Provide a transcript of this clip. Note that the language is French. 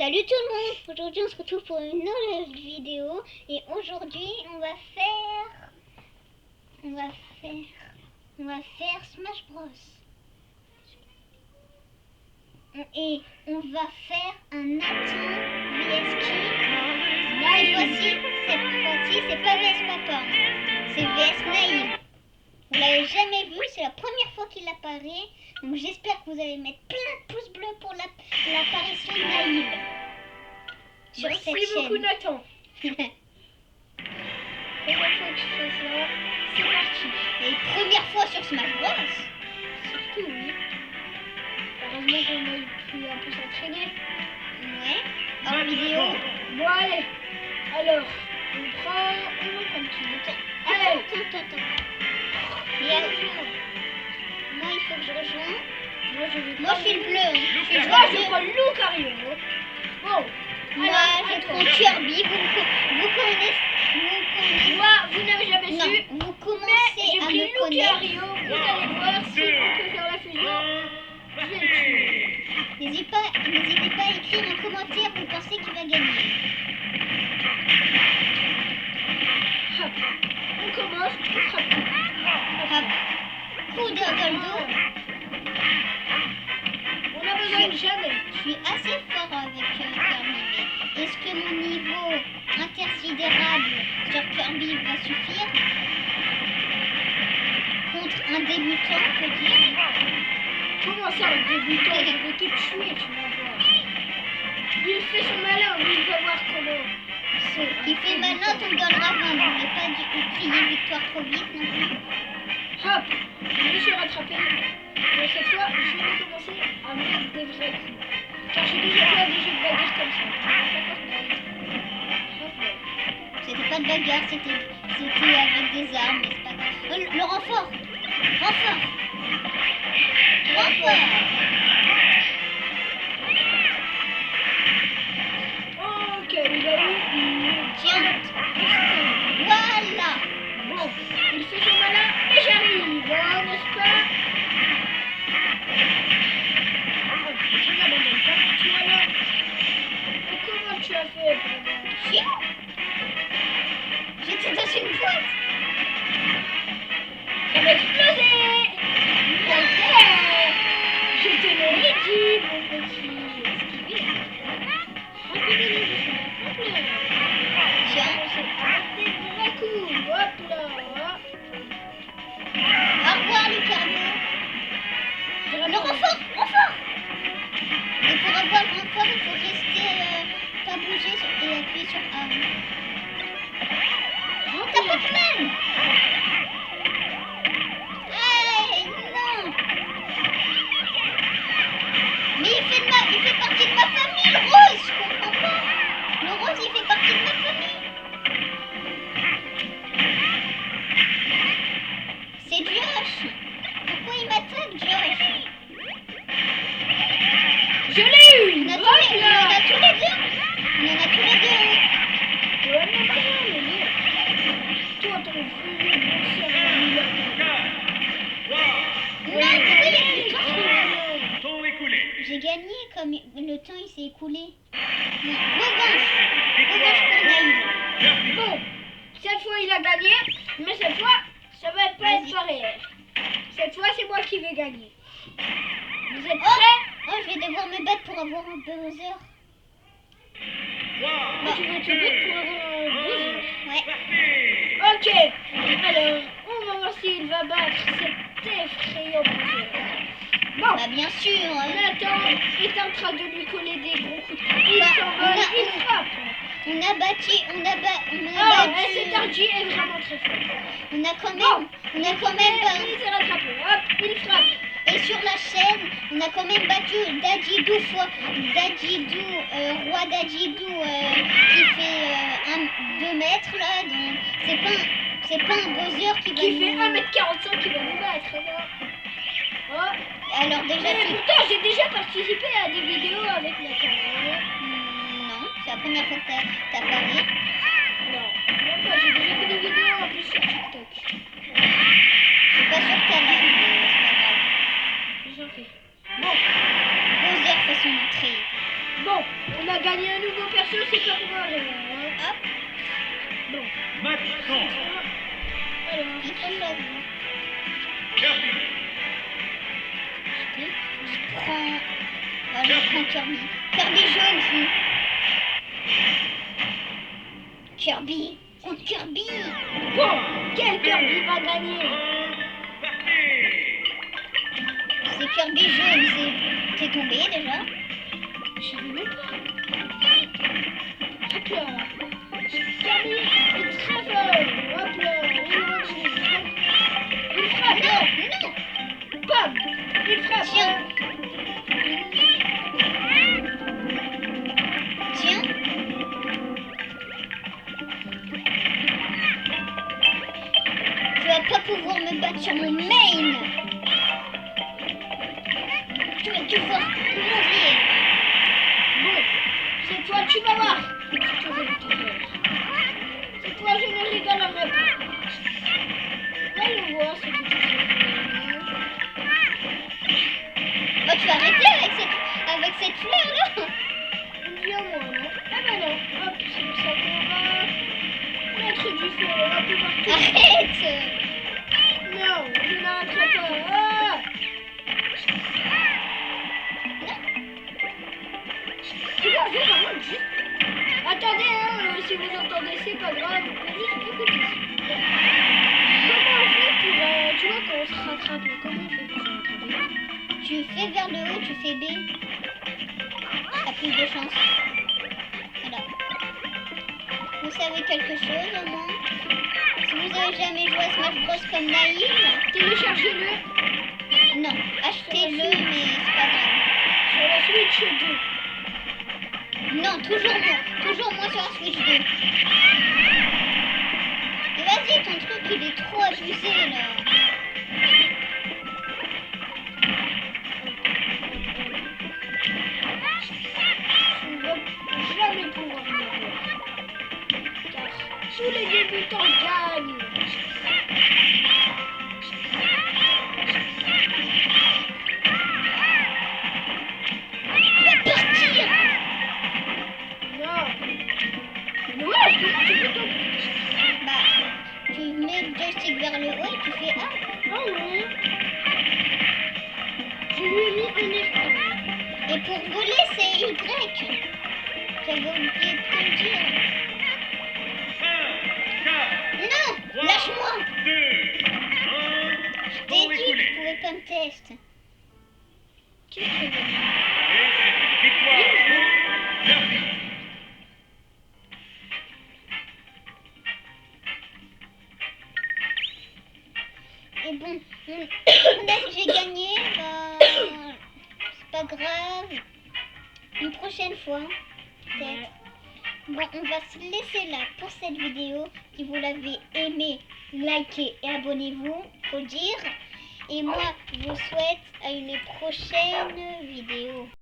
Salut tout le monde. Aujourd'hui on se retrouve pour une nouvelle vidéo. Et aujourd'hui on va faire Smash Bros. Et on va faire un Nathan vs Ki. Cette fois-ci c'est pas vs Papa, c'est vs Naïl. Vous l'avez jamais vu, c'est la première fois qu'il apparaît. Donc j'espère que vous allez mettre plein de pouces bleus pour l'apparition de Naïl. Sur Merci cette beaucoup chaîne. Nathan. Première fois que je fais ça, c'est parti. Et première fois sur Smash Bros. Surtout oui. Heureusement qu'on a pu un peu s'entraîner. Ouais. Hors vidéo. Bon allez. Alors, on prend comme tu veux. Allez. Attends. Il y a... Moi il faut que je rejoigne. Moi je vais Moi je suis le bleu. Je Moi je prends Lucario. Bon. Moi Alors, je attends. prends Kirby. Vous connaissez. Moi, vous n'avez jamais Non, su. vous Mais commencez j'ai à pris me connaître. Lucario. Vous allez voir si on peut faire la fusion. Je vais le tuer. N'hésitez pas à écrire en commentaire vous pensez qu'il va gagner. Hop. On commence. On frappe. Hop. Coup dans le dos. On a besoin de jamais. Je suis assez fort avec Kirby, mais est-ce que mon niveau intersidérable sur Kirby va suffire contre un débutant peut-être? Comment ça, le débutant? Je vais te tuer, tu vas voir. Il fait son malin, mais il va voir comment. Qui fait malin, tu me donneras 20. Je n'ai pas dû crier victoire trop vite non plus. Hop, je me suis rattrapé. Mais cette fois, je vais commencer à mettre des vrais coups. Car j'ai déjà fait des jeux de bagarre comme ça. Hop là. C'était pas de bagarre, c'était avec des armes, mais c'est pas grave. Le renfort. Ok, il a eu une Tiens. Voilà. Bon, il fait son malin et j'arrive, n'est-ce pas? Je n'abandonne pas. Voilà. Et comment tu as fait pour avoir... Tiens. J'étais dans une boîte. Ça va exploser! Je te l'aurais dit, mon petit. Tiens. Des vrais coups. Hop là. Au revoir Lucario. Le renfort. Et pour avoir le renfort, il faut rester pas bouger et appuyer sur A. T'as pas de même. Hey, non. Mais il fait partie de ma famille, le rose. Je comprends pas. Le rose, il fait partie de ma famille. C'est Josh. Pourquoi il m'attaque, Josh? Je l'ai eu! On en a tous les deux. Ouais, mais moi, je l'ai eu. Toi, ton vieux bon cerveau. Non, pourquoi il y a plus de temps? Temps écoulé. J'ai gagné comme le temps il s'est écoulé. Non, revanche pour Naïl. Bon, cette fois, il a gagné, mais cette fois, ça va pas être pareil. Cette fois, c'est moi qui vais gagner. Vous êtes prêts? Oh, je vais devoir me battre pour avoir un Bowser. Tu veux te battre pour avoir un buzzer? Ouais. Ok, alors, on va voir s'il va battre cet effrayant buzzer. Bon, Bah bien sûr. Nathan est en train de lui coller des gros coups de pied. Il Bah, s'envole, il frappe. On a battu. Ah, cet RG est vraiment très fort. On a quand même. Il s'est rattrapé. Hop, il frappe. Et sur la chaîne, on a quand même battu Dadidou, roi Dadidou qui fait 2 mètres là. Donc c'est pas un Bowser qui va Qui fait nous... 1m45 qui va nous battre. Oh. Alors déjà. Mais pourtant, j'ai déjà participé à des vidéos avec Nathan. Non, c'est la première fois que t'apparais. Non, même pas, j'ai déjà fait des vidéos en plus sur TikTok. Je suis pas sûre que t'as là, mais c'est pas grave. J'en fais. Bon, Bowser fait son entrée. bon, on On a gagné un nouveau perso, c'est pas pour rien. Hein. Hop, Bon. Match sans. Alors, il faut choisir. Kirby. Je prends... Bah, je prends Kirby. Kirby jaune, si. Kirby. Contre Kirby. bon, quel Kirby va gagner? Parti. C'est Kirby jaune, c'est tombé déjà. Je savais même pas. Hop là. Kirby est très fort. Hop là, il retire. Il frappe. Non. Bam. Il frappe. Tiens. Tiens. Tu vas pas pouvoir me battre sur mon main. Tu vas devoir mourir. Bon, cette fois tu vas voir ce que je vais te faire. Cette fois je ne rigolerai pas. Voyons voir ce que tu fais. Bah, tu vas arrêter avec cette fleur là. Dis à moi, non? Ah bah non. Hop, c'est pour ça qu'on va mettre du feu un peu partout. Arrête. Non, je n'arrêterai pas. Ah tu vas faire vraiment juste... Attendez, hein, si vous entendez, c'est pas grave. Mais juste écoutez. Comment on fait pour... tu vois, quand on se rattrape, là, comment on fait pour se rattraper? Tu fais vers le haut, tu fais B. T'as plus de chance. Voilà. Vous savez quelque chose au moins? Si vous avez jamais joué à Smash Bros comme Naïm, Téléchargez-le non, achetez-le, mais c'est pas grave. sur la Switch 2. Non, toujours moins sur la Switch 2. Et vas-y, ton truc il est trop abusé là. Tu ne vas jamais pouvoir m'avoir. Car tous les débutants gagnent. Tu vas partir. Non. Mais ouais, tu peux t'en... Bah, tu mets le joystick vers le haut et tu fais A. Ah ouais. Je lui ai mis un écran. Et pour voler, c'est Y. J'avais oublié de te le dire. 5, 4, Non, lâche-moi. 2, 1. Je t'ai dit que tu pouvais pas me tester. Qu'est-ce que c'est? Et c'est une victoire pour Kirby. Et bon, là que j'ai gagné, bah, c'est pas grave. Une prochaine fois, peut-être. Bon, on va se laisser là pour cette vidéo. Si vous l'avez aimé, likez et abonnez-vous, faut dire. Et moi, je vous souhaite à une prochaine vidéo.